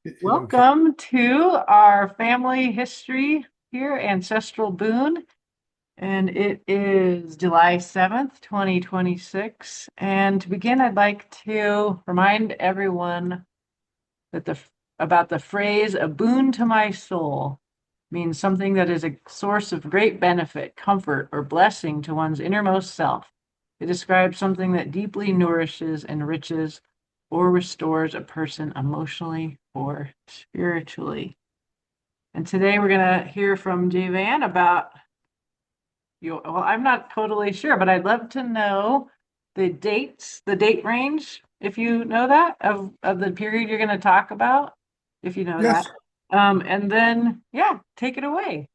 Okay. Welcome to our family history here, Ancestral Boone. And it is July 7th, 2026. And to begin, I'd like to remind everyone that about the phrase "a boon to my soul" means something that is a source of great benefit, comfort, or blessing to one's innermost self. It describes something that deeply nourishes, enriches, or restores a person emotionally or spiritually. And today we're going to hear from Javan about you. Well, I'm not totally sure, but I'd love to know the dates, the date range, if you know that, of the period you're going to talk about, if you know that. Yes. And then, yeah, take it away.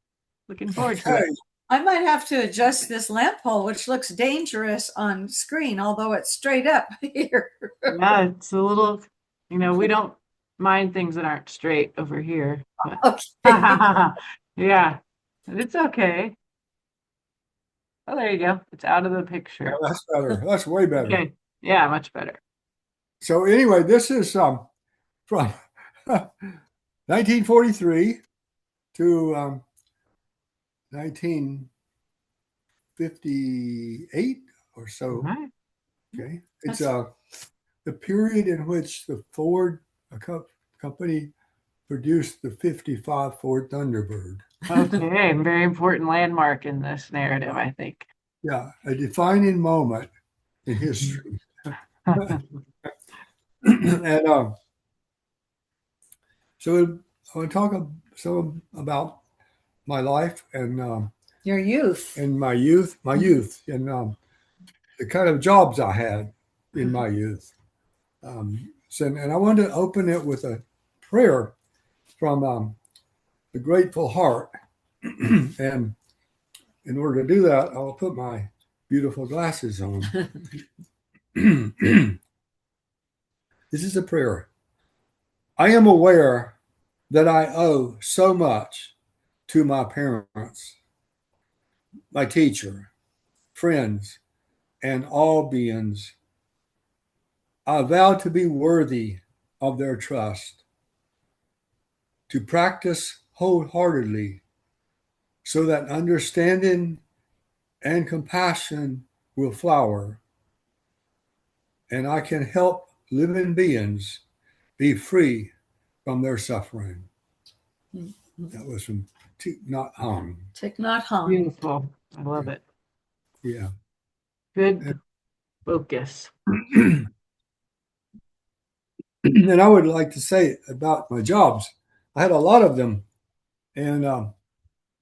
Looking forward to it. Okay. I might have to adjust this lamp pole, which looks dangerous on screen, although it's straight up here. Yeah, it's a little, we don't mind things that aren't straight over here, but Okay. yeah, it's okay. Oh, there you go. It's out of the Yeah, picture. that's better. That's way better. Okay. Yeah, much better. So anyway, this is from 1943 to 1958 or All so. right. Okay. It's That's the period in which the Ford company produced the 55 Ford Thunderbird. Okay, very important landmark in this narrative, I think. Yeah, a defining moment in history. And so I want to talk some about my life and your youth. and my youth, and the kind of jobs I had in my youth. And I wanted to open it with a prayer from the Grateful Heart. And in order to do that, I'll put my beautiful glasses on. This is a prayer. I am aware that I owe so much to my parents, my teacher, friends, and all beings. I vow to be worthy of their trust, to practice wholeheartedly so that understanding and compassion will flower, and I can help living beings be free from their suffering. That was from Thich Nhat Hanh. Thich Nhat Hanh. Beautiful. I love it. Yeah. Good focus. And I would like to say about my jobs, I had a lot of them, and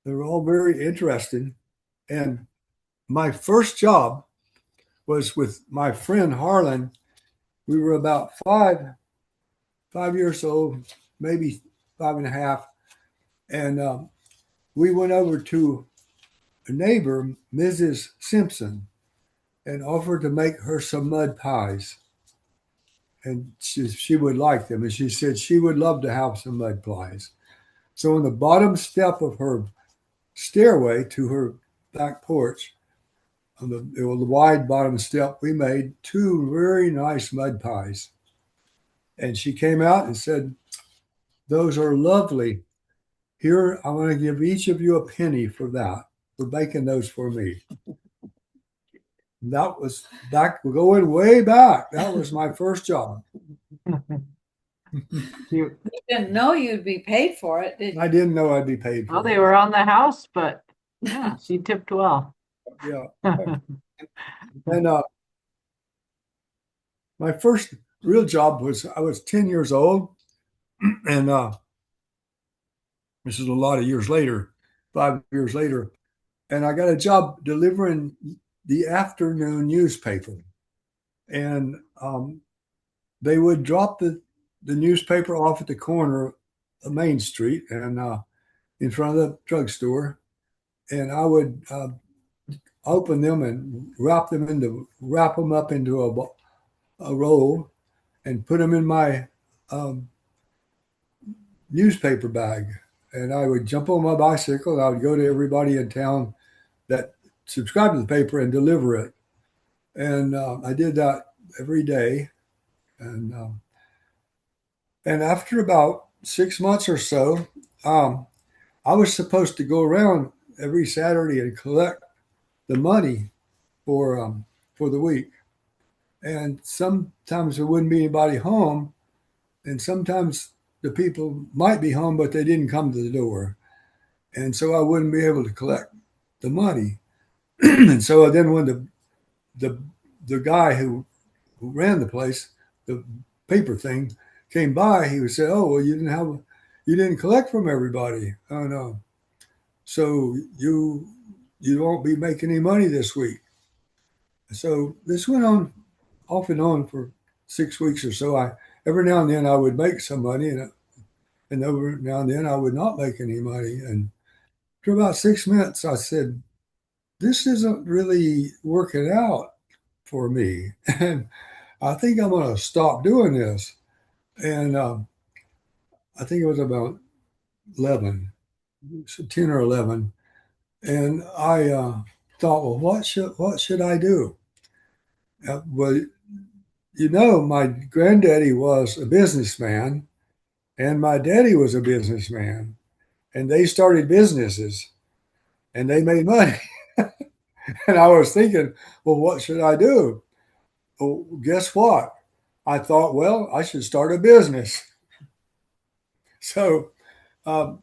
they were all very interesting. And my first job was with my friend Harlan. We were about five years old, maybe 5.5, and we went over to a neighbor, Mrs. Simpson, and offered to make her some mud pies. And she would like them. And she said she would love to have some mud pies. So on the bottom step of her stairway to her back porch, on the wide bottom step, we made two very nice mud pies. And she came out and said, "Those are lovely. Here, I want to give each of you a penny for that, for making those for me." And that was back, going way back. That was my first job. You, You didn't know you'd be paid for it, did I you? didn't know I'd be paid well, for they it. were on the house, but yeah, she tipped well. Yeah. And my first real job was I was 10 years old, and this is a lot of years later, 5 years later, and I got a job delivering the afternoon newspaper. And they would drop the newspaper off at the corner of Main Street and in front of the drugstore, and I would open them and wrap them up into a roll and put them in my um, newspaper bag. And I would jump on my bicycle and I would go to everybody in town that subscribed to the paper and deliver it. And I did that every day. And after about 6 months or so, um, I was supposed to go around every Saturday and collect the money for um, for the week. And sometimes there wouldn't be anybody home, and sometimes the people might be home, but they didn't come to the door, and so I wouldn't be able to collect the money. And so then when the the guy who ran the place, the paper thing, came by, he would say, "Oh, well, you didn't collect from everybody. Oh no, so you won't be making any money this week." So this went on off and on for 6 weeks or so. I every now and then I would make some money, and every now and then I would not make any money. And after about 6 months, I said, "This isn't really working out for me, and I think I'm going to stop doing this." And I think it was about 11, so 10 or 11, and I thought, "Well, what should I do?" Well, my granddaddy was a businessman, and my daddy was a businessman, and they started businesses, and they made money. And I was thinking, well, what should I do? Well, guess what? I thought, well, I should start a business. So um,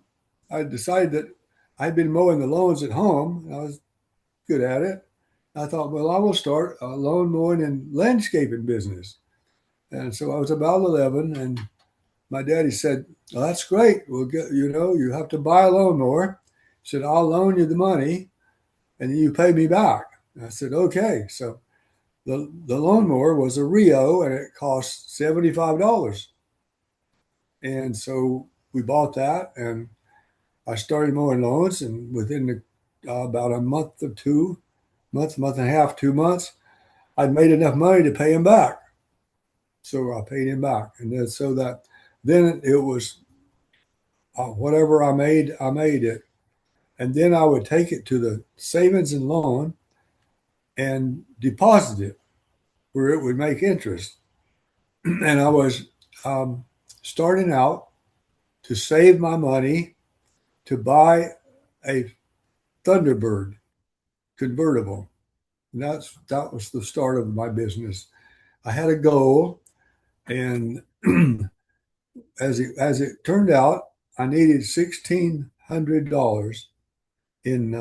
I decided that I'd been mowing the lawns at home. I was good at it. I thought, well, I will start a lawn mowing and landscaping business. And so I was about 11, and my daddy said, "Well, that's great. We'll get, you have to buy a lawnmower." He said, "I'll loan you the money, and then you pay me back." And I said, "Okay." So the lawnmower was a Rio, and it cost $75. And so we bought that, and I started mowing lawns, and within about a month or two, month and a half, 2 months, I'd made enough money to pay him back. So I paid him back, and then it was whatever I made it, and then I would take it to the savings and loan and deposit it where it would make interest. And I was um, starting out to save my money to buy a Thunderbird convertible. And that was the start of my business. I had a goal, and as it turned out, I needed $1,600 in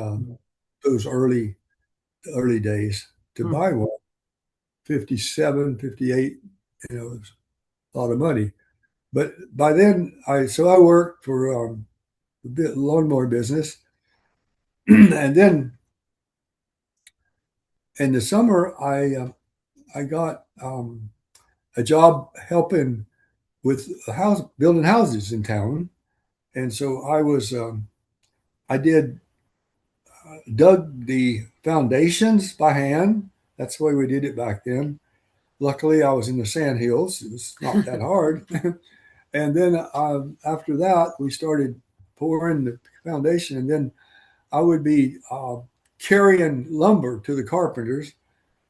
those early days to Hmm. buy one. 57, 58, it was a lot of money. But by then, I worked for a bit lawnmower business, and then in the summer, I got a job helping with building houses in town, and so I did dug the foundations by hand. That's the way we did it back then. Luckily, I was in the sand hills; it was not that hard. And then after that, we started pouring the foundation, and then I would be carrying lumber to the carpenters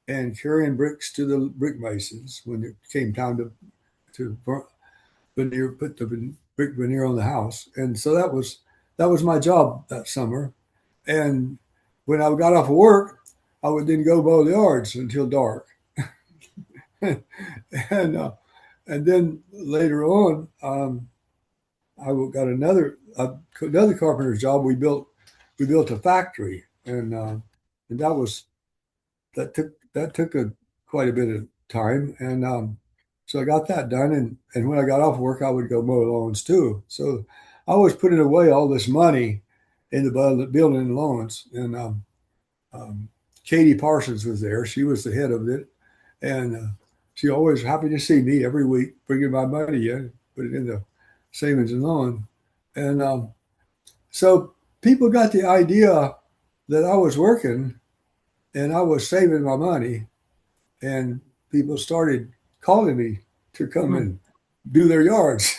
and carrying bricks to the brick masons when it came time to veneer, put the brick veneer on the house. And so that was my job that summer. And when I got off of work, I would then go mow the yards until dark. and and then later on, I got another carpenter's job. We built a factory, and that took quite a bit of time, and so I got that done. And when I got off work, I would go mow lawns too. So I was putting away all this money in the building lawns, and um, Katie Parsons was there. She was the head of it, and she always happy to see me every week, bringing my money in, put it in the savings and loan. And so people got the idea that I was working and I was saving my money, and people started calling me to come Hmm. and do their yards.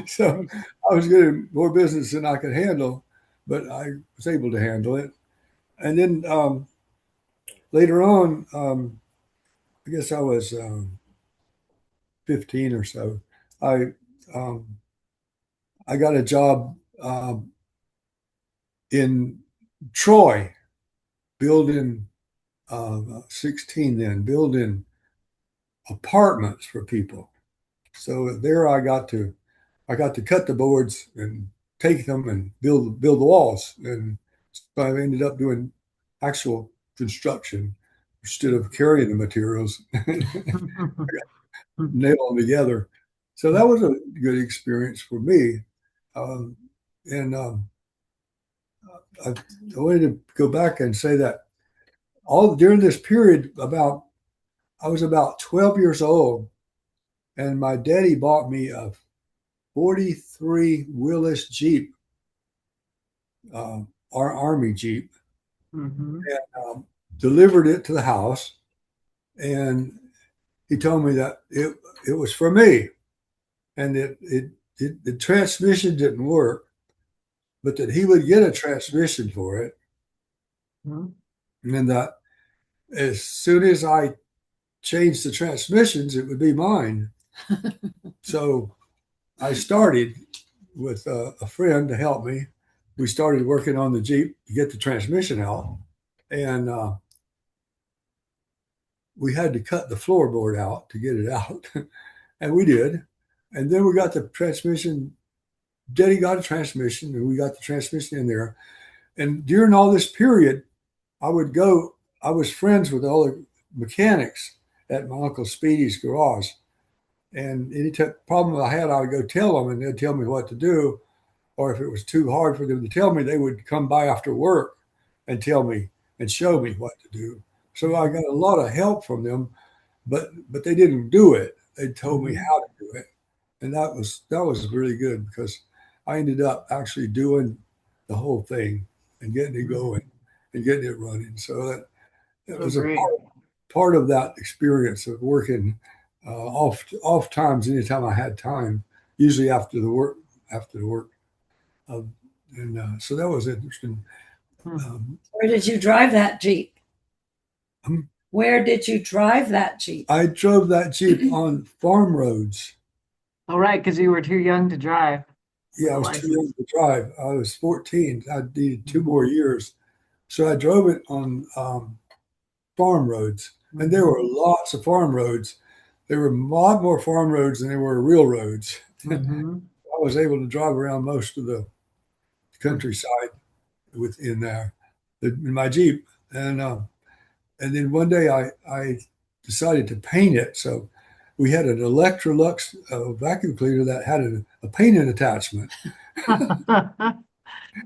So I was getting more business than I could handle, but I was able to handle it. And then later on, I guess I was 15 or so. I um, I got a job in Troy, building 16 then, building apartments for people. So there I got to cut the boards and take them and build the walls. And so I ended up doing actual construction instead of carrying the materials, nail them together. So that was a good experience for me. Um, and I wanted to go back and say that all during this period, I was about 12 years old, and my daddy bought me a 43 Willis Jeep, our Army Jeep, Mhm. and delivered it to the house. And he told me that it was for me, and the transmission didn't work, but that he would get a transmission for it, Mhm. and that as soon as I changed the transmissions, it would be mine. So I started with a friend to help me. We started working on the Jeep to get the transmission out, and we had to cut the floorboard out to get it out, and we did. And then we got the transmission. Daddy got a transmission, and we got the transmission in there. And during all this period, I would go. I was friends with all the mechanics at my uncle Speedy's garage, and any problem I had, I would go tell them, and they'd tell me what to do. Or if it was too hard for them to tell me, they would come by after work and tell me and show me what to do. So I got a lot of help from them, but they didn't do it. They told me Mhm. how to do it, and that was really good because I ended up actually doing the whole thing and getting it going and getting it running. So that So was a great. part of that experience of working off times anytime I had time, usually after the work. Um, and so that was interesting. Hmm. Where did you drive that Jeep? Um, Where did you drive that Jeep? I drove that Jeep on farm roads. All right, because you were too young to drive with Yeah, a I was too young license. to drive. I was 14. I needed 2 more Mhm. years. So I drove it on farm roads. And there were Mhm. lots of farm roads. There were a lot more farm roads than there were real roads. I Mhm. was able to drive around most of the countryside within there in my Jeep. And then one day I decided to paint it. So we had an Electrolux vacuum cleaner that had a painting attachment.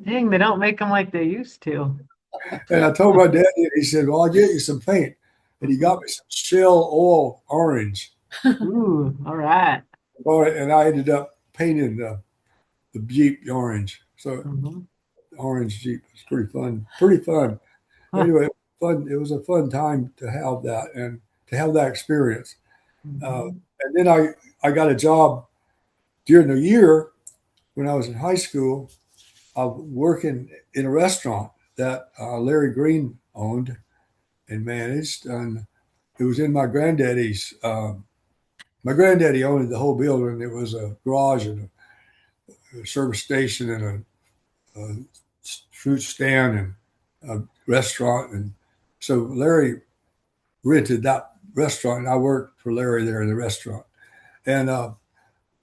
Dang, they don't make them like they used to. And I told my dad, he said, "Well, I'll get you some paint." And he got Mhm. me some Shell Oil Orange. Ooh, all right. And I ended up painting the Jeep orange. So Mhm. orange Jeep was pretty fun. Pretty fun. Anyway, fun. It was a fun time to have that and to have that experience. Uh, Mhm. and then I got a job during the year when I was in high school of working in a restaurant that Larry Green owned and managed, and it was in my granddaddy's. My granddaddy owned the whole building. It was a garage and a service station and a fruit stand and a restaurant, and so Larry rented that restaurant, and I worked for Larry there in the restaurant, and I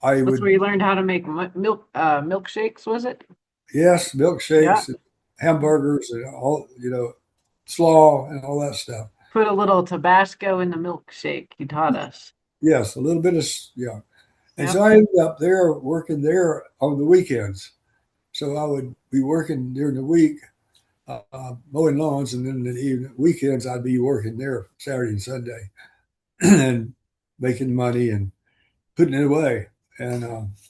That's would. where you learned how to make milkshakes, was it? Yes, Yeah. milkshakes and hamburgers and all, slaw and all that stuff. Put a little Tabasco in the milkshake. You taught us. Yes, a little bit of, yeah. And so Yep. I ended up there working there on the weekends. So I would be working during the week, mowing lawns, and then the weekends I'd be working there Saturday and Sunday and making money and putting it away. And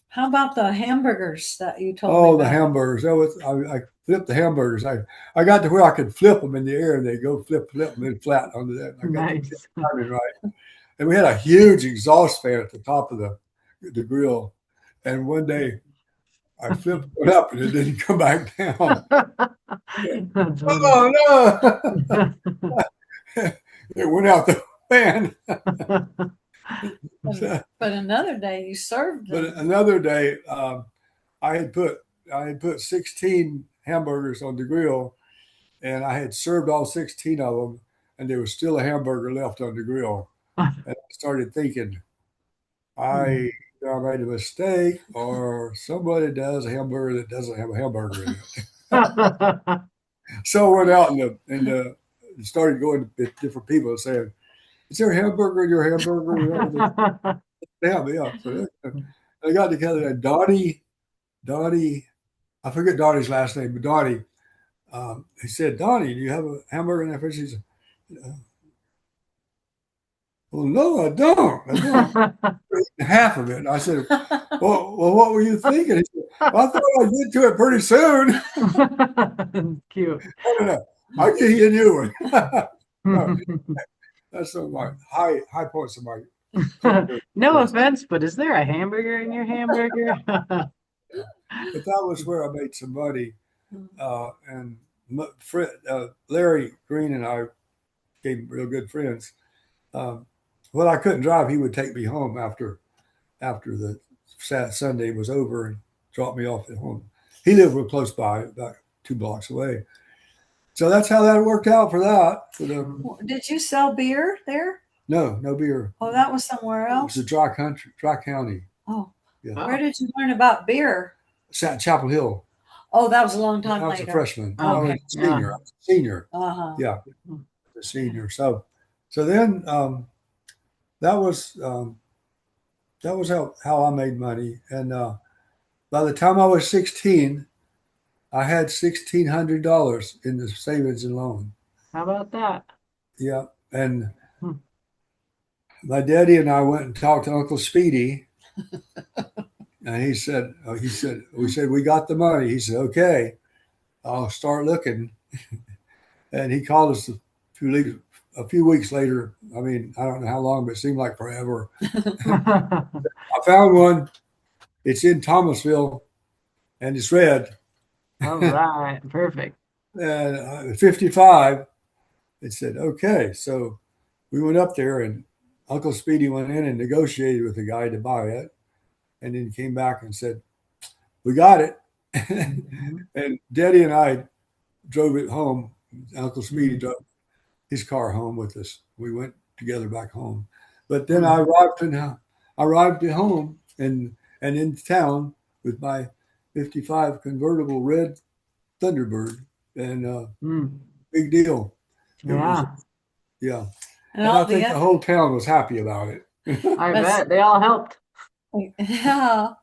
How about the hamburgers that you told me oh, the about? hamburgers! I flipped the hamburgers. I got to where I could flip them in the air, and they go flip, and then flat onto that. I got the Nice. timing right, and we had a huge exhaust fan at the top of the grill. And one day I flipped it up, and it didn't come back down. That's funny. Oh no! It went out the fan. But another day you served But them. another day, I had put 16 hamburgers on the grill, and I had served all 16 of them, and there was still a hamburger left on the grill. And I started thinking, I made a mistake, or somebody does a hamburger that doesn't have a hamburger in it. So I went out and started going to different people and saying, "Is there a hamburger in your hamburger?" Yeah. So they got together, and Donnie, I forget Donnie's last name, but Donnie, he said, "Donnie, do you have a hamburger in that fridge?" He said, "Well, no, I don't. I don't." Half of it. And I said, well, what were you thinking? He said, "Well, I thought I'd get to it pretty soon." Cute. I don't know. I'll give you a new one. No, that's some of my high points of my culinary No career. offense, but is there a hamburger in your hamburger? But that was where I made some money. And Larry Green and I became real good friends. When I couldn't drive, he would take me home after the Sunday was over and drop me off at home. He lived real close by, about 2 blocks away. So that's how that worked out for that. For the Did you sell beer there? no beer. Oh, that was somewhere It was else. a dry county. Oh, Yeah, where did you learn about beer? Chapel Hill. Oh, that was a long I time was a later. freshman. I was Okay. a senior. I was a senior. Uh-huh. Yeah, a senior. So then that was how I made money. And by the time I was 16, I had $1,600 in the savings and loan. How about that? Yeah, and Hmm. my daddy and I went and talked to Uncle Speedy, and we said we got the money. He said, "Okay, I'll start looking." And he called us a few weeks later. I mean, I don't know how long, but it seemed like forever. I found one. It's in Thomasville, and it's red. All right. Perfect. And 55. It said, "Okay." So we went up there, and Uncle Speedy went in and negotiated with the guy to buy it, and then came back and said, "We got it." And Daddy and I drove it home. Uncle Speedy drove his car home with us. We went together back home. But then I arrived at home and in town with my 55 convertible red Thunderbird, and big deal. It was, Yeah. yeah. And And I all think the the whole town was happy about it. I That's- bet they all helped. yeah.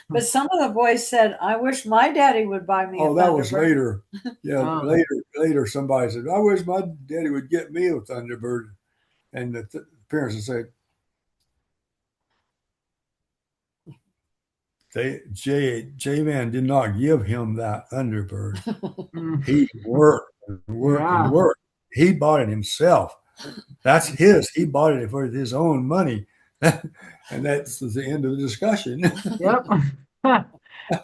But some of the boys said, "I wish my daddy would buy me a Oh, that was Thunderbird." later. Yeah, Oh. later somebody said, "I wish my daddy would get me a Thunderbird." And the parents would say, J Man did not give him that Thunderbird. He worked and worked and Yeah. worked. He bought it himself. That's his. He bought it for his own money. And that's the end of the discussion. Yep.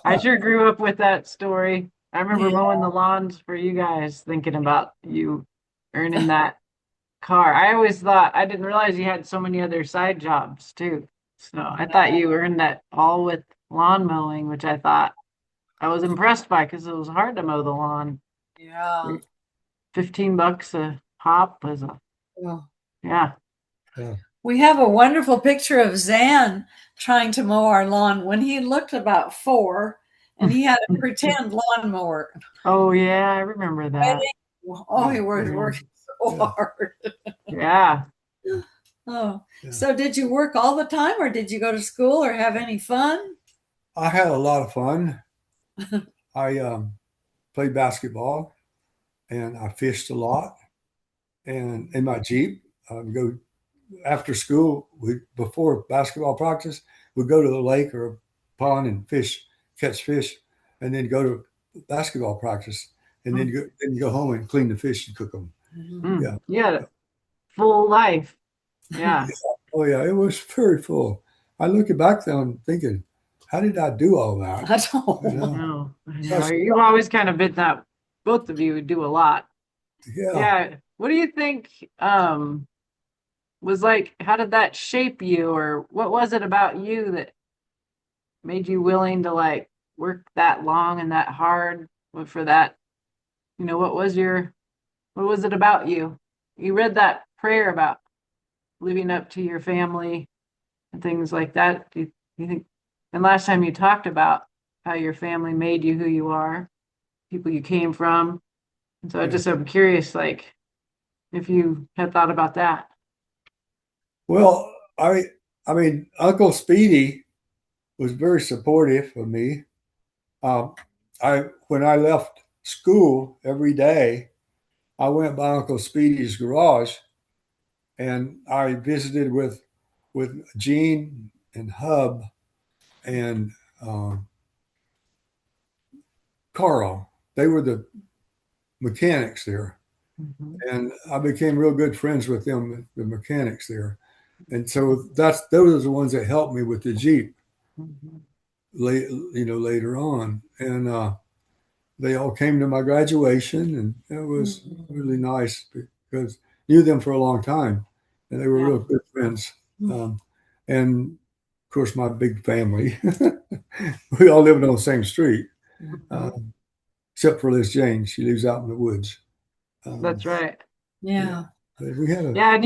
I sure grew up with that story. I remember Yeah. mowing the lawns for you guys, thinking about you earning that car. I always thought, I didn't realize you had so many other side jobs too. So I thought you earned that all with lawn mowing, which I thought I was impressed by because it was hard to mow the lawn. Yeah. 15 bucks a hop was a, Well, yeah. Yeah. we have a wonderful picture of Zan trying to mow our lawn when he looked about 4 and he had a pretend lawnmower. Oh yeah, I remember that. Oh, he was working so Yeah. hard. Yeah. Oh, Yeah. so did you work all the time or did you go to school or have any fun? I had a lot of fun. I played basketball and I fished a lot. And in my Jeep, I would go after school, before basketball practice, we'd go to the lake or a pond and catch fish, and then go to basketball practice, and then go home and clean the fish and cook them. Yeah. You had a full life. Yeah. Oh yeah, it was very full. I look back now and thinking, how did I do all that? I don't You know? No, I know. You've always kind of been that, both of you do a lot. Yeah. Yeah. What do you think was like, how did that shape you, or what was it about you that made you willing to like work that long and that hard for that? What was it about you? You read that prayer about living up to your family and things like that. Do you think, and last time you talked about how your family made you who you are, people you came from. And so Yeah. I'm curious, like, if you had thought about that. Well, I mean, Uncle Speedy was very supportive of me. Um, when I left school every day, I went by Uncle Speedy's garage, and I visited with Gene and Hub and um, Carl. They were the mechanics there, Mm-hmm. and I became real good friends with them, the mechanics there. And so those are the ones that helped me with the Jeep Mm-hmm. later on. And they all came to my graduation, and it was really nice because I knew them for a long time, and they were Yeah. real good friends. And of course, my big family. We all lived on the same street, Mm-hmm. um, except for Liz Jane. She lives out in the woods. That's right. Yeah. But we had a Yeah, and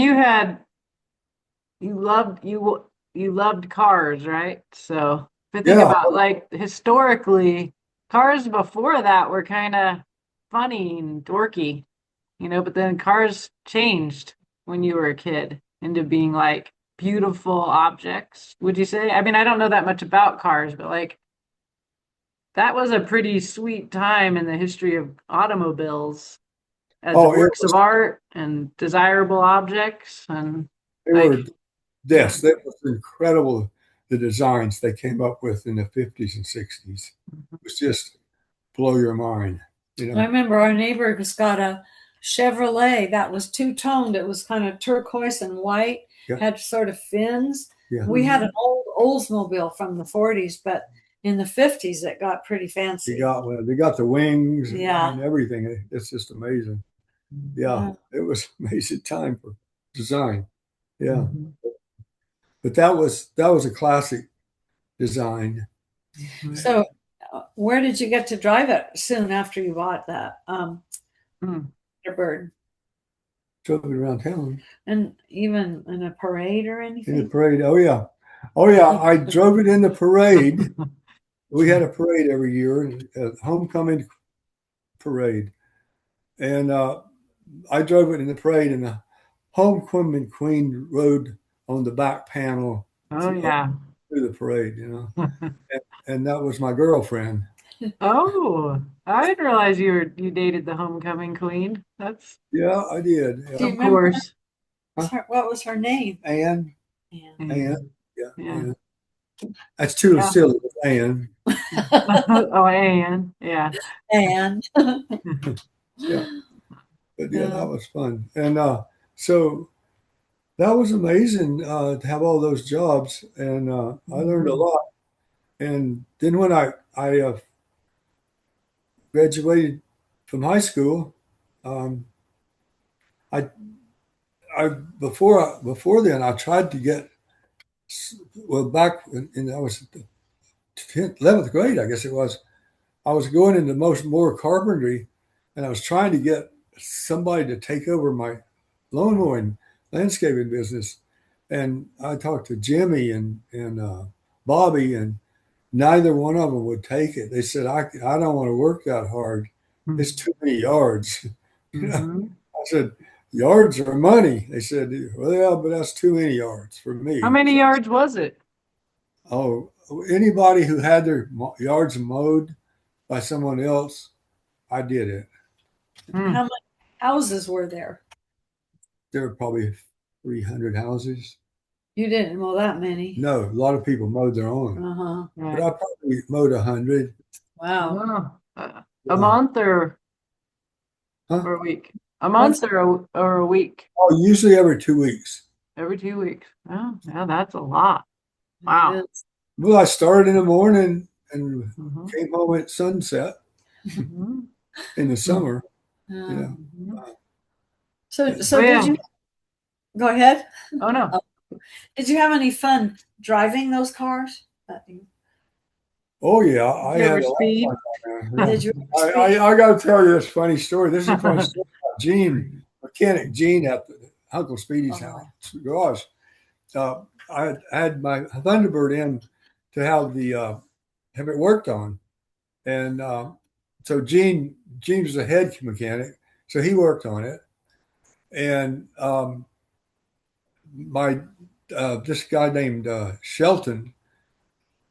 you loved cars, right? So if I think yeah. about like historically, cars before that were kind of funny and dorky, but then cars changed when you were a kid into being like beautiful objects, would you say? I mean, I don't know that much about cars, but like that was a pretty sweet time in the history of automobiles as Oh, works of art and desirable objects and they were like yeah. yes, that was incredible. The designs they came up with in the 50s and 60s. It was just blow your mind, you I know. remember our neighbors got a Chevrolet that was two-toned. It was kind of turquoise and white, Yeah, had sort of fins. yeah. We had an old Oldsmobile from the 40s, but in the 50s it got pretty fancy. They got the wings Yeah. and everything. It's just amazing. Yeah, Yeah. it was amazing time for design. Yeah, Mhm. but that was a classic design. So, where did you get to drive it soon after you bought that Mm. Thunderbird? Drove it around town And even in a parade or in the anything? parade. Oh yeah. I drove it in the parade. We had a parade every year, a homecoming parade, and I drove it in the parade, and the homecoming queen rode on the back panel Oh through, yeah. through the parade, and that was my girlfriend. Oh, I didn't realize you dated the homecoming queen. That's Yeah, I did. Do Yeah. you of remember course. what was her name? Anne, Yeah. Anne, Mm. yeah, Yeah. Anne. That's too Yeah. silly with Anne. Oh, Anne. Yeah. And Yeah, but yeah, yeah. that was fun, and so that was amazing to have all those jobs, and I learned a Mhm. lot. And then when I graduated from high school, um, I before then I tried to get well back when I was 10th, 11th grade, I guess it was. I was going into more carpentry, and I was trying to get somebody to take over my lawn mowing landscaping business. And I talked to Jimmy and Bobby, and neither one of them would take it. They said, I don't want to work that hard. It's too many yards. Mhm. I said, yards are money. They said, well, yeah, but that's too many yards for How me. many yards was it? Oh, anybody who had their yards mowed by someone else, I did it. Mm. How many houses were there? There were probably 300 houses. You didn't mow that many. No, a lot of people mowed their own, Uh-huh. but Right. I probably mowed 100. Wow. Oh, a Yeah. month Huh? or a week? A Once month or a week? Oh, usually every 2 weeks. Every 2 weeks. Oh, yeah, that's a lot. it Wow. is. Well, I started in the morning and Mhm. came home at sunset Mhm. in the summer. You Yeah. know, Mhm. So and, so Oh did yeah. you go ahead? Oh no. Did you have any fun driving those cars? Oh yeah, I Did you had ever a lot of speed? fun down there. Did you Yeah. speak? I got to tell you this funny story. This is a funny story about Gene, mechanic Gene at Uncle Speedy's Oh, house garage. I had my Thunderbird in to have it worked on, and so Gene was a head mechanic, so he worked on it, and my this guy named Shelton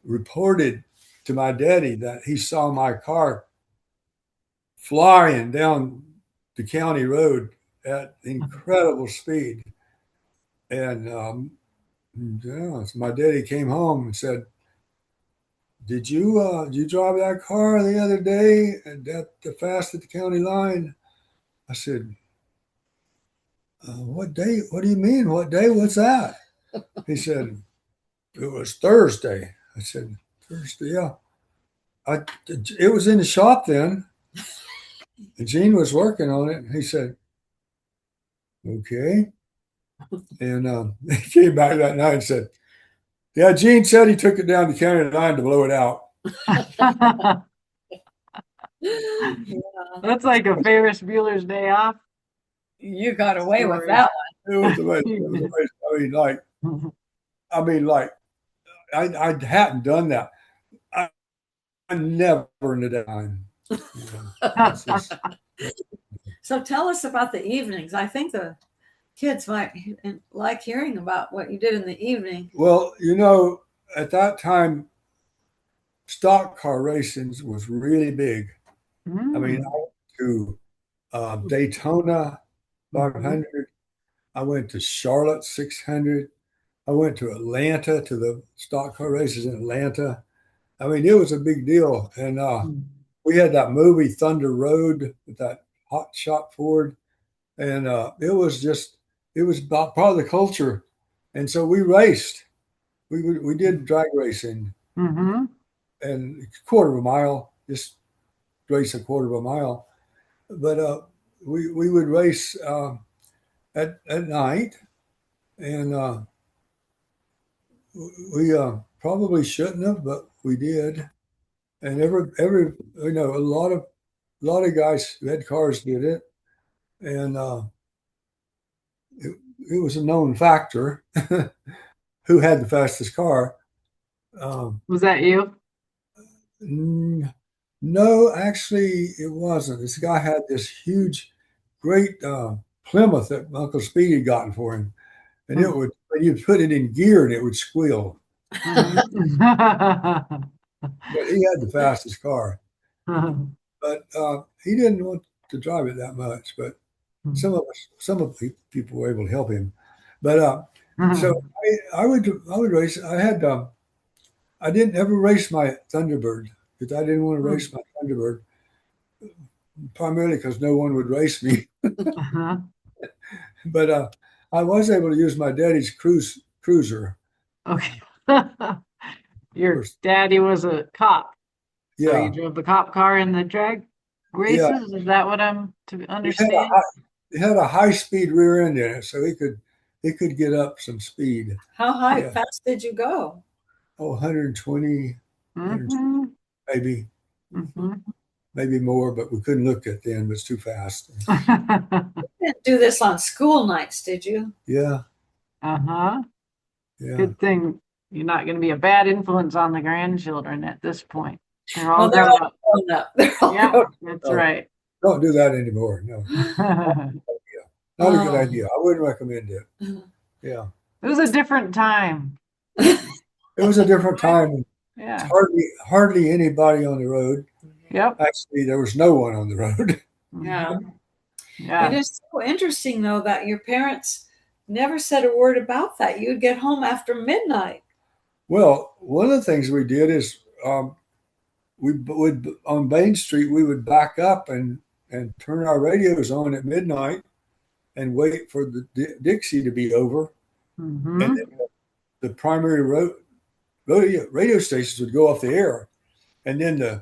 reported to my daddy that he saw my car flying down the county road at incredible speed. And yeah, so my daddy came home and said, "Did you drive that car the other day and that the fast at the county line?" I said, "What day? What do you mean? What day was that?" He said, "It was Thursday." I said, "Thursday? Yeah." It was in the shop then. And Gene was working on it. He said, "Okay." And he came back that night and said, "Yeah, Gene said he took it down the county line to blow it out." yeah. That's like a Ferris Bueller's Day Off You got away with story. that It was amazing. It was amazing. I mean, like I hadn't done that. I never in the time. You know, it's one. just, So tell us about the evenings. I think the kids might like hearing about what you did in the evening. well, at that time, stock car racing was really big. I mean, I Mm. went to Daytona Mhm. 500. I went to Charlotte 600. I went to Atlanta to the stock car races in Atlanta. I mean, it was a big deal. And we had that movie Thunder Road with that hot shot Ford. And it was about part of the culture. And so we raced. We did drag racing Mhm. and a quarter of a mile, just race a quarter of a mile. But we would race at night. And we probably shouldn't have, but we did. And every a lot of guys who had cars did it, and it, it was a known factor who had the fastest car. Um, Was that you? no, actually, it wasn't. This guy had this huge, great Plymouth that Uncle Speedy had gotten for him, and it would when you put it in gear and it would squeal. Mhm. But he had the fastest car. But he didn't want to drive it that much. But some of the people were able to help him. But so I would race. I didn't ever race my Thunderbird because I didn't want to race my Thunderbird primarily because no one would race me. Uh-huh. But I was able to use my daddy's cruiser. Okay. For, Your daddy was a cop, so you yeah, drove the cop car in the drag yeah. races? Is that what I'm to It had a understand? high, it had a high speed rear end in it, so he could get up some speed. How high Yeah. fast did you go? Oh, 120, Mm-hmm. maybe. Mm-hmm. Maybe more, but we couldn't look at then. It was too fast. You didn't do this on school nights, did you? Yeah, Uh-huh. yeah. Good thing you're not going to be a bad influence on the grandchildren at this point. They're all Well, they're grown all up. grown up. They're all Yeah, grown that's Oh, right. don't do that anymore. No, It not a good up. idea. I wouldn't recommend it. Yeah, was a different time. it was a different time. It's Yeah. hardly anybody on the road. Yep. Actually, there was no one on the road. Yeah. Mhm. It Yeah. is so interesting, though, that your parents never said a word about that. You'd get home after midnight. Well, one of the things we did is we would on Main Street we would back up and turn our radios on at midnight and wait for the Dixie to be over, and Mm-hmm. then the primary radio stations would go off the air, and then the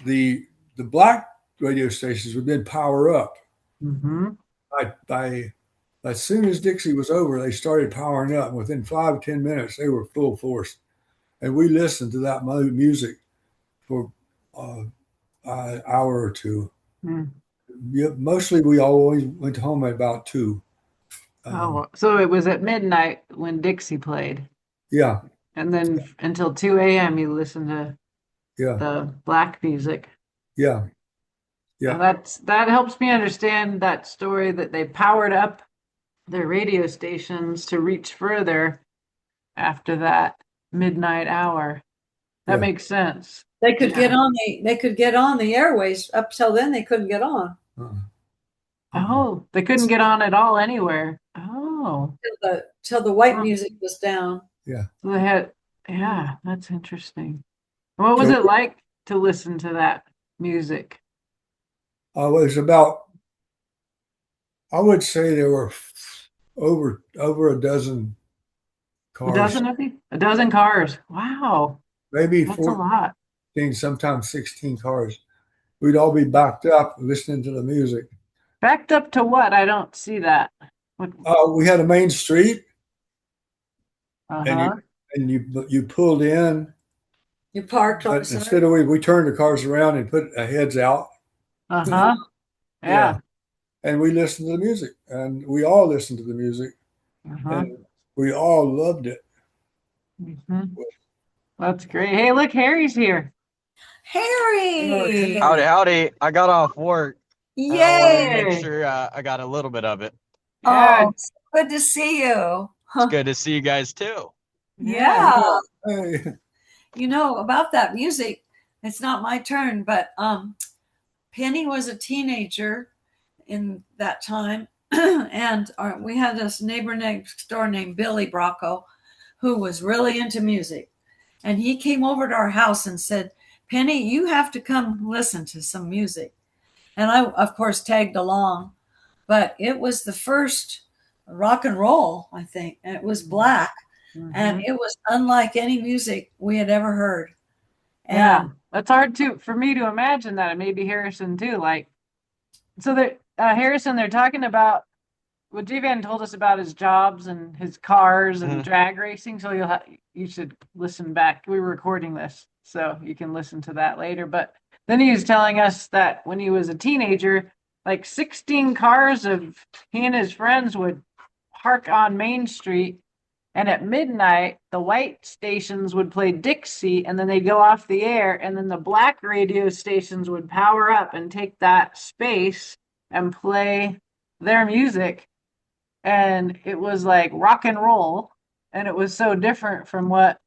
the black radio stations would then power up. Mm-hmm. By as soon as Dixie was over, they started powering up. Within 5 to 10 minutes, they were full force. and we listened to that music for uh, an hour or two. Hmm. Yeah, mostly we always went home at about 2. Oh, so it was at midnight when Dixie played, Yeah, and then until 2 a.m. you listened to yeah, the black music. yeah, And yeah, that helps me understand that story that they powered up their radio stations to reach further after that midnight hour. That yeah. makes sense. They could Yeah. get on the airways. Up till then, they couldn't get on Uh-uh. Uh-uh. Oh, they couldn't get on at all anywhere. Oh, till the white wow. music was down. Yeah. So they had, yeah, that's interesting. What was So it like to listen to that music? it was about, I would say there were over a dozen A cars, dozen of you? A dozen cars. Wow, maybe that's a 14, lot. sometimes 16 cars. We'd all be backed up listening to the music. Backed up to what? I don't see that. What? We had a main street, and you Uh-huh. and you pulled in, You parked on the but side. instead of we turned the cars around and put our heads out. Uh-huh. Yeah, Yeah. and we listened to the music, and we all listened to the music, Uh-huh. and we all loved it. Hmm. That's great. Hey, look, Harry's here. Harry! Howdy, howdy. I got off work and I wanted to Yay! make Hey. sure I got a little bit of it. Yeah. Oh, it's good to see you. It's good to see you guys too. Yeah. Yeah. Hey, You know, about that music, it's not my turn, but Penny was a teenager in that time. And we had this neighbor next door named Billy Bracco who was really into music. And he came over to our house and said, Penny, you have to come listen to some music. And I, of course, tagged along. But it was the first rock and roll, I think. And it was black. And Mhm. it was unlike any music we had ever heard. Yeah. And That's hard for me to imagine that, and maybe Harrison too. Like, so that Harrison, they're talking about what Javan told us about his jobs and his cars and Mhm. drag racing. So you should listen back. We're recording this, so you can listen to that later. But then he was telling us that when he was a teenager, like 16 cars of he and his friends would park on Main Street, and at midnight, the white stations would play Dixie, and then they'd go off the air, and then the black radio stations would power up and take that space and play their music. And it was like rock and roll, and it was so different from what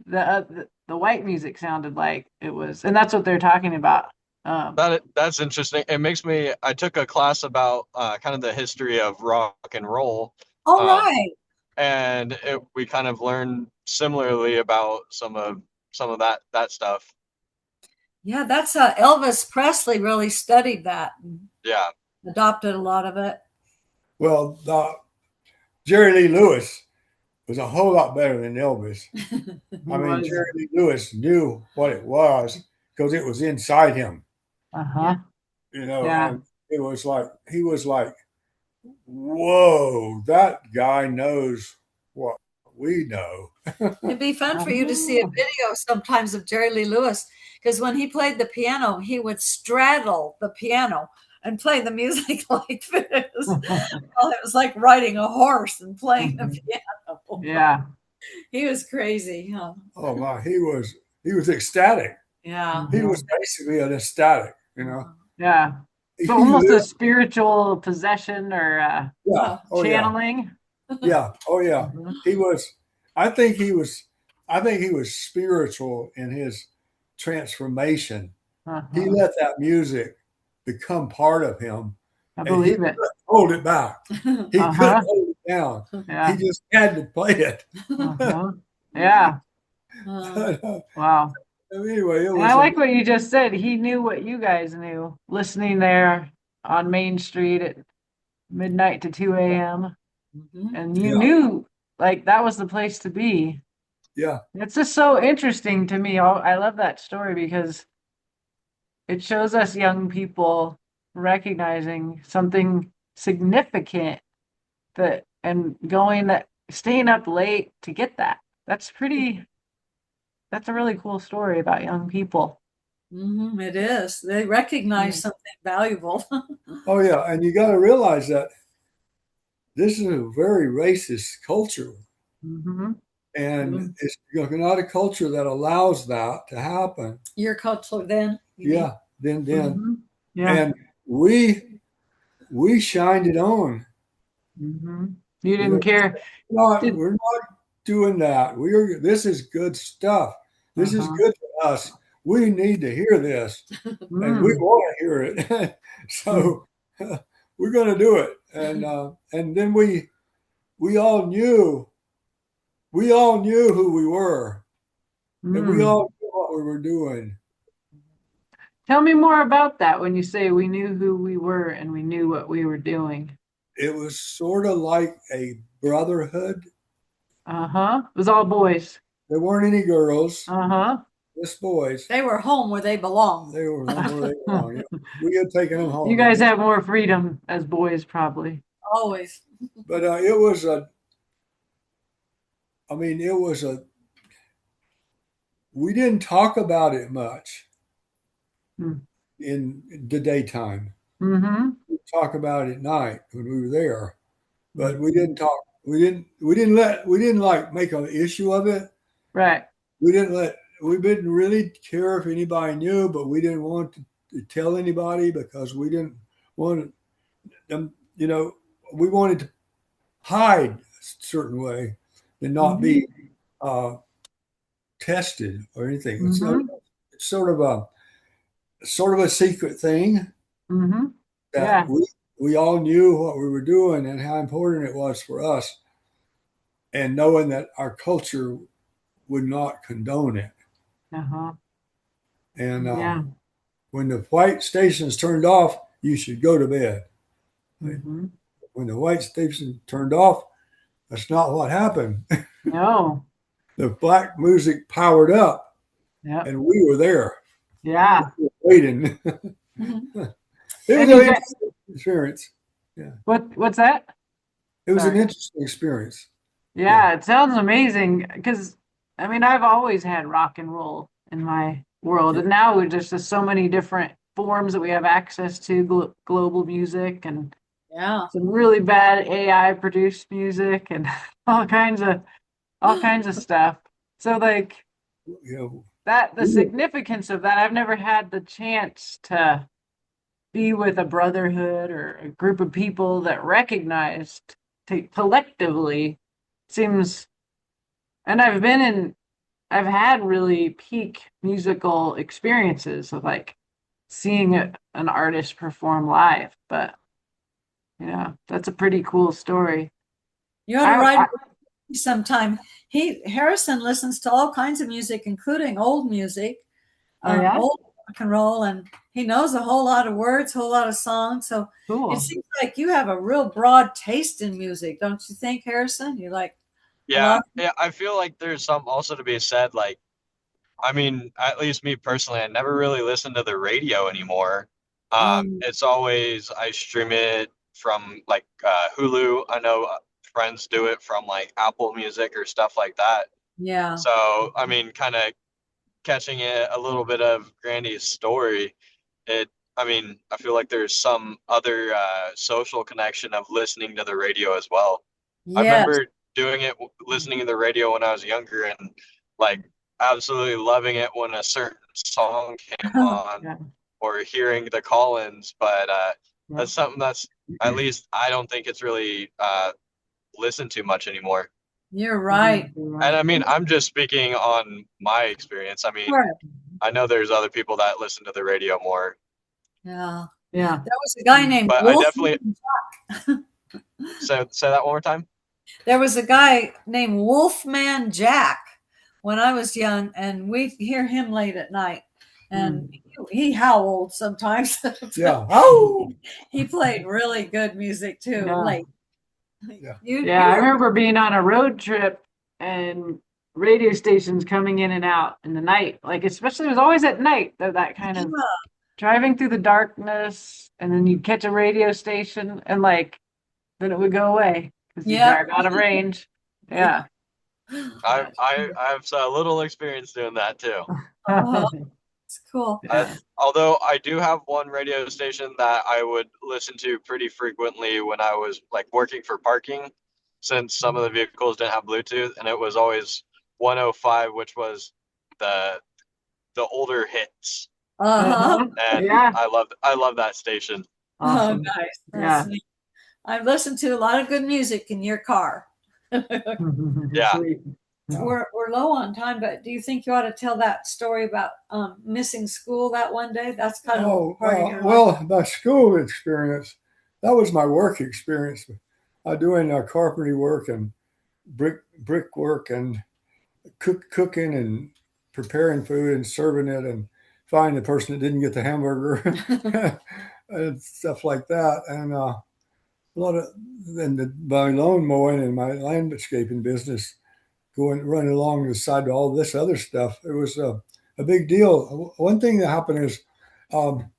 the white music sounded like. It was, and that's what they're talking about. That's interesting. It makes me. I took a class about kind of the history of rock and roll, all um, right. and we kind of learned similarly about some of that stuff. Yeah, that's Elvis Presley really studied that and Yeah. adopted a lot of it. well, Jerry Lee Lewis was a whole lot better than Elvis. He I mean, was, Jerry Lee Lewis knew what it was because it was inside him, uh-huh, yeah. and it was like he was like, "Whoa, that guy knows what we know." It'd be fun for you to see a Oh. video sometimes of Jerry Lee Lewis because when he played the piano, he would straddle the piano and play the music like this. Well, it was like riding a horse and playing the piano. Yeah. He was crazy, huh? Oh my, he was ecstatic. Yeah. He was basically an ecstatic. Yeah. He So almost a lived, spiritual possession or yeah, oh yeah, channeling. yeah, oh yeah. Mhm. He was. I think he was. I think he was spiritual in his transformation. He Uh-huh. let that music become part of him, I and he believe it. couldn't hold it back. He Uh-huh. couldn't hold it down. He Yeah. just had to play it. Uh-huh. Yeah. Wow. Anyway, it And I was. like what you just said. He knew what you guys knew, listening there on Main Street at midnight to 2 a.m. Mhm. And you Yeah, knew like that was the place to be. yeah, It's just so interesting to me. I love that story because it shows us young people recognizing something significant that and going that staying up late to get that. That's pretty that's a really cool story about young people. It is. They recognize Mm. something valuable. Oh yeah, and you got to realize that this is a very racist culture, Mm-hmm. and Mm. it's not a culture that allows that to happen. Your culture then, you mean? Yeah, then, Mm-hmm. Yeah. and we shined it on. Mm-hmm. You You know, didn't care. Did we're not doing that. We're This is good stuff. This is uh-huh. good for us. We need to hear this, and we Mm. want to hear it. Mm. So we're going to do it. And then we we all knew who we were, and we Mm. all knew what we were doing. Tell me more about that when you say we knew who we were and we knew what we were doing. It was sort of like a brotherhood. Uh-huh. It was all boys. There weren't any girls, Uh-huh. just boys. They were home where they belong. They were home where they belong. Yeah. We had taken them You home, guys have more freedom as boys, probably. Always. but it was a. I mean, it was a. We didn't talk about it much Mm. in the daytime. Mm-hmm. We talk about it at night when we were there, but we Mm-hmm. didn't talk. We didn't like make an issue of it. Right. We didn't really care if anybody knew, but we didn't want to tell anybody because we didn't want them, we wanted to hide a certain way and not Mm-hmm. be uh, tested or anything. Mm-hmm. It's sort of a secret thing Mm-hmm. that Yeah. we all knew what we were doing and how important it was for us, and knowing that our culture would not condone it. Uh-huh. And Yeah. when the white stations turned off, you should go to bed. Mm-hmm. When the white station turned off, that's not what happened. No. The black music powered up, Yep. and we were there Yeah. waiting. Mhm. It was And an you got interesting experience. Yeah, what's that? it was an Sorry. interesting experience. Yeah, Yeah, it sounds amazing because I mean I've always had rock and roll in my world, yeah, and now we just there's so many different forms that we have access to global music and Yeah. some really bad AI produced music and all kinds of stuff. So like you that the know, significance of that, I've never had the chance to be with a brotherhood or a group of people that recognized collectively seems and I've had really peak musical experiences of like seeing an artist perform live, but that's a pretty cool story. You ought to I, write I sometime. Harrison listens to all kinds of music, including old music, oh yeah, old rock and roll, and he knows a whole lot of words, whole lot of songs. So it cool. seems like you have a real broad taste in music, don't you think, Harrison? You like a Yeah, lot. yeah, I feel like there's some also to be said, like, I mean, at least me personally, I never really listen to the radio anymore. Um, It's always I stream it from like Hulu. I know friends do it from like Apple Music or stuff like that. yeah. So, I mean, kind of catching it a little bit of Grandy's story. It, I mean, I feel like there's some other social connection of listening to the radio as well. I Yes. remember doing it, listening to the radio when I was younger, and like absolutely loving it when a certain song came on Yeah, or hearing the call-ins. But yeah. that's something that's at least I don't think it's really listened to much anymore. You're I think right. you're And right. I mean, I'm just speaking on my experience. I mean, Sure. I know there's other people that listen to the radio more, Yeah. Yeah. There was a guy named but I Wolf. definitely say that one more time. There was a guy named Wolfman Jack when I was young, and we hear him late at night. And he howled sometimes. yeah. Oh, He played really good music too, Yeah. late. yeah. Yeah, I Were remember being on a road trip and radio stations coming in and out in the night. Like especially it was always at night that kind of driving through the darkness and then you'd catch a radio station and like then it would go away because you yeah, drive out of range. yeah. Yeah. I have a little experience doing that too. Oh, it's cool. Yeah. Although I do have one radio station that I would listen to pretty frequently when I was like working for parking, since some of the vehicles didn't have Bluetooth, and it was always 105, which was the the older hits, Uh-huh. and Yeah. I love that station. Oh, Awesome. nice. Yeah. That's neat. I've listened to a lot of good music in your car. Yeah. Sweet. We're low on time, but do you think you ought to tell that story about missing school that one day? That's kind of Oh, part of your life. well, my school experience, that was my work experience. Doing carpentry work and brick work and cooking and preparing food and serving it and finding the person that didn't get the hamburger and stuff like that. And a lot of my lawn mowing and my landscaping business running along the side of all this other stuff. It was a big deal. One thing that happened is um,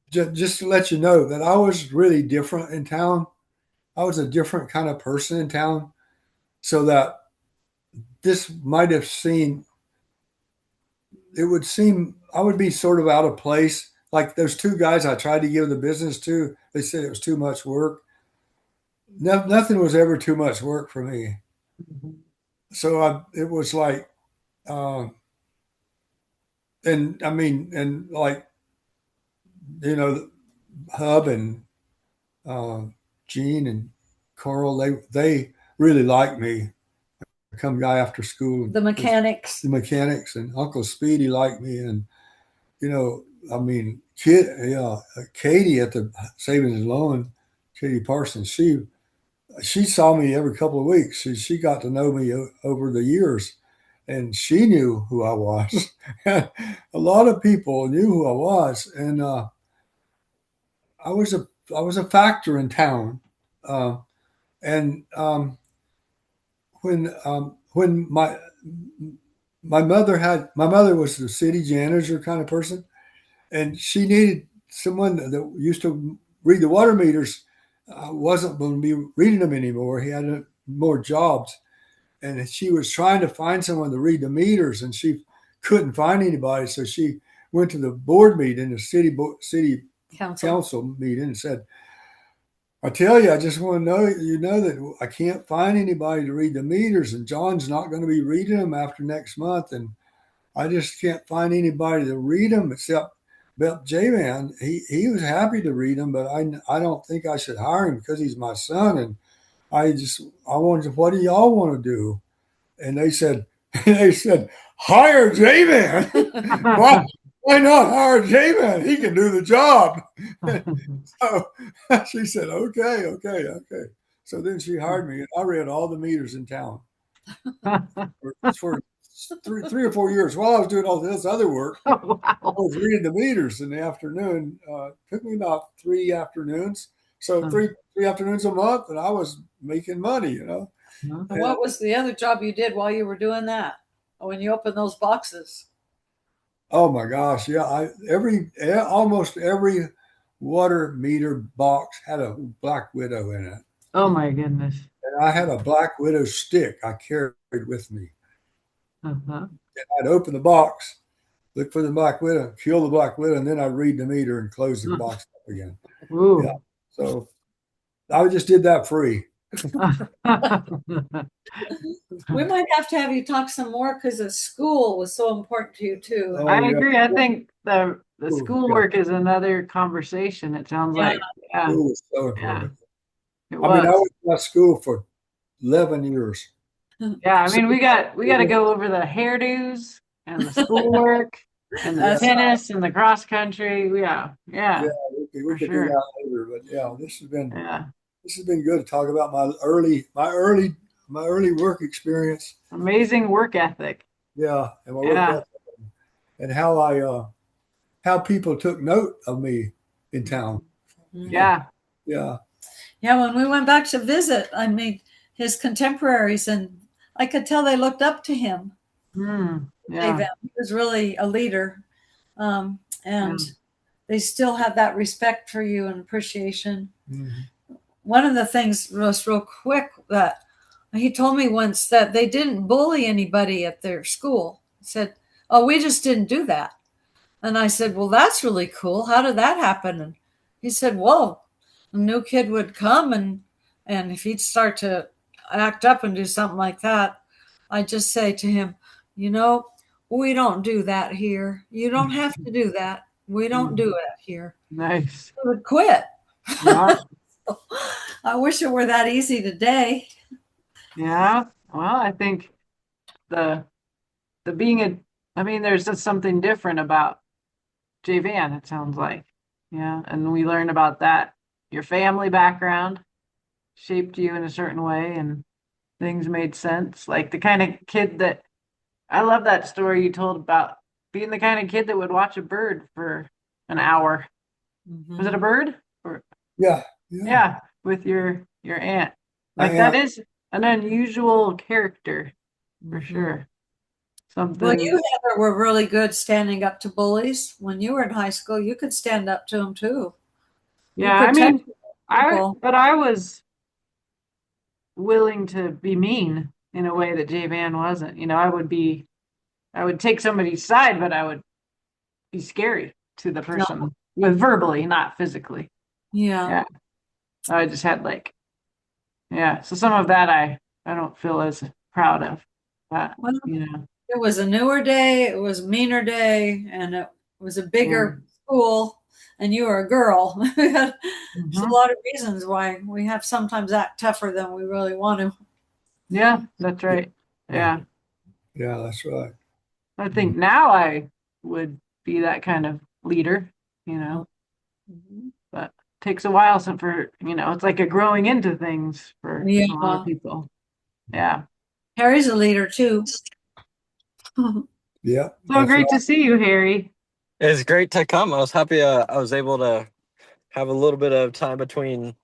just to let you know that I was really different in town. I was a different kind of person in town, so that this might have seemed, it would seem I would be sort of out of place. Like those two guys I tried to give the business to, they said it was too much work. Nothing was ever too much work for me. So it was like, uh, and I mean, and like, you know, Hub and uh, Gene and Carl, they really liked me. Come guy after school. The mechanics. The mechanics and Uncle Speedy liked me, and you know, I mean, Katie at the Savings and Loan, Katie Parsons, she saw me every couple of weeks. She got to know me over the years, and she knew who I was. A lot of people knew who I was, and I was a factor in town. And when my mother was the city janitor kind of person, and she needed someone that used to read the water meters. Wasn't going to be reading them anymore. He had more jobs, and she was trying to find someone to read the meters, and she couldn't find anybody. So she went to the board meeting, the city council meeting, and said, "I tell you, I just want to know that I can't find anybody to read the meters, and John's not going to be reading them after next month, and I just can't find anybody to read them except Javan. He was happy to read them, but I don't think I should hire him because he's my son, and I wanted, what do y'all want to do?" And they said hire Javan. Why not hire Javan? He can do the job. So she said, okay. So then she hired me, and I read all the meters in town for 3 or 4 years. While I was doing all this other work, Oh, I wow. was reading the meters in the afternoon. Took me about 3 afternoons. So three afternoons a month, and I was making money, you know. And what was the other job you did while you were doing that? When you opened those boxes? Oh my gosh, yeah. Almost every water meter box had a Black Widow in it. Oh my goodness. And I had a Black Widow stick I carried with me. Uh-huh. And I'd open the box, look for the Black Widow, kill the Black Widow, and then I'd read the meter and close the box up again. Ooh. Yeah. So I just did that free. We might have to have you talk some more because the school was so important to you too. Oh, I yeah. agree. I think the Ooh, schoolwork is another conversation, it sounds Yeah. like. Yeah, School was so important. it I mean, I was. was at school for 11 years. Yeah, I mean, we got to go over the hairdos and the schoolwork and the That's tennis and the cross country. Yeah, Yeah, yeah, we for could sure. do that later, but yeah, this has been good to talk about my early work experience. Amazing work ethic. Yeah, and my work Yeah. ethic, and how people took note of me in town. Yeah. Yeah, Yeah, when we went back to visit, I mean, his contemporaries, and I could tell they looked up to him. Yeah. He was really a leader. And Yeah. they still have that respect for you and appreciation. Mhm. One of the things, just real quick, that He told me once that they didn't bully anybody at their school. He said, "Oh, we just didn't do that." And I said, "Well, that's really cool. How did that happen?" And he said, "Well, a new kid would come and if he'd start to act up and do something like that, I'd just say to him, you know, we don't do that here. You don't have to do that. We don't do it here." Nice. He would quit. Yeah. I wish it were that easy today. Yeah. Well, I think the being I mean, there's just something different about Javan, it sounds like. Yeah. And we learn about that. Your family background shaped you in a certain way and things made sense. Like the kind of kid that I love that story you told about being the kind of kid that would watch a bird for an hour. Was it a bird? Or Yeah. yeah, with your aunt. My Like that aunt. is an unusual character for sure. Well, Something. you, Heather, were really good standing up to bullies. When you were in high school, you could stand up to them too. You Yeah, I mean, protected people. I was willing to be mean in a way that Jay Van wasn't. You know, I would take somebody's side, but I would be scary to the No. person with verbally, not physically. Yeah. Yeah. I just had like, yeah. So some of that I don't feel as proud of. But, Well, you know, it was a newer day, it was a meaner day, and it was a yeah. bigger school, and you were a girl. There's a Mhm. lot of reasons why we have sometimes act tougher than we really want to. Yeah, that's right. Yeah. Yeah, that's right. I think now I would be that kind of leader, you know, Mhm. but takes a while some for, you know, it's like a growing into things for a lot of Yeah. people. Yeah. Harry's a leader too. Yeah, So that's great to right. see you, Harry. It's great to come. I was happy I was able to have a little bit of time between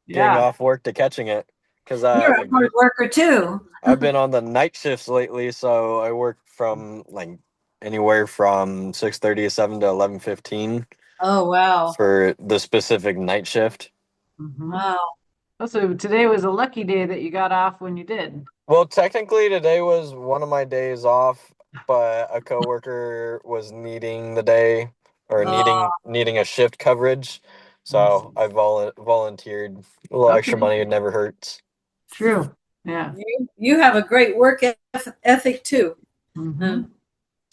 getting Yeah. off work to catching it because You're a hard worker too. I've been on the night shifts lately, so I work from like anywhere from 6:30 7 to 11:15 Oh, wow. for the specific night shift. Mhm. Wow. So today was a lucky day that you got off when you did. Well, technically today was one of my days off, but a coworker was needing the day or Oh, needing a shift coverage, I so see. I volunteered. A little extra Okay. money, it never hurts. True. Yeah. you have a great work ethic too. Hmm. And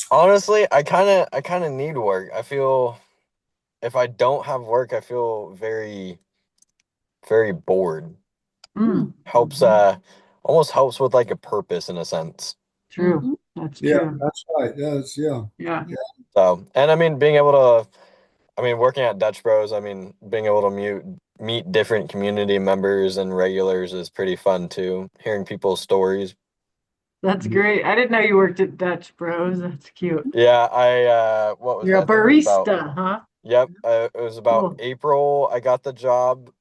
Honestly, I kind of need work. I feel if I don't have work, I feel very bored. Mm. Helps Hmm. almost helps with like a purpose in a sense. True. Mhm. That's Yeah, true. that's right. Yes, yeah. Yeah. Yeah. So, and I mean being able to I mean working at Dutch Bros, I mean being able to meet different community members and regulars is pretty fun too. Hearing people's stories. That's great. I didn't know you worked at Dutch Bros. That's cute. Yeah, I what was You're it? a I think it was about barista, huh? yep, it was about Cool. April I got the job.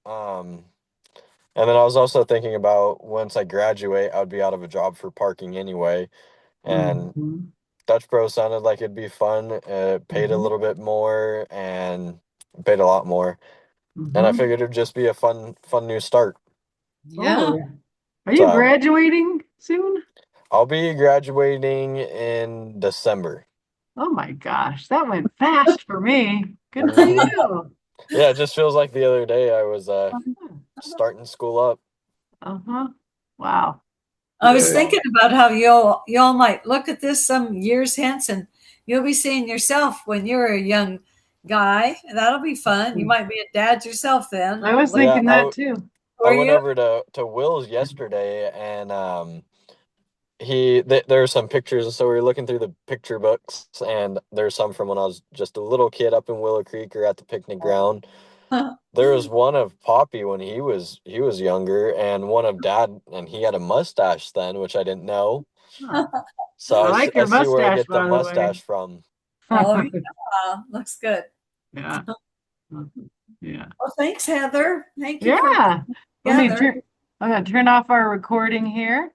And then I was also thinking about once I graduate, I would be out of a job for parking anyway. And Hmm. Dutch Bros sounded like it'd be fun. It paid a Hmm. little bit more and paid a lot more. And I Hmm. figured it'd just be a fun new start. Yeah. Totally. Are you So graduating soon? I'll be graduating in December. Oh my gosh, that went fast for me. Good for Hmm. you. Yeah, it just feels like the other day I was starting school up. Uh-huh. Wow. I was Okay. thinking about how y'all might look at this some years hence, and you'll be seeing yourself when you're a young guy. That'll be fun. You might be a dad yourself then. I was Yeah, thinking that too. I Were went you? over to Will's yesterday and there were some pictures, so we were looking through the picture books, and there's some from when I was just a little kid up in Willow Creek or at the picnic ground. There was one of Poppy when he was younger, and one of Dad, and he had a mustache then, which I didn't know. Huh. So I like I your see where I mustache, get the by the way. mustache from. Oh, yeah. Looks good. Yeah. Yeah. Well, thanks, Heather. Thank you for Yeah. Let me together. turn I'm gonna turn off our recording here.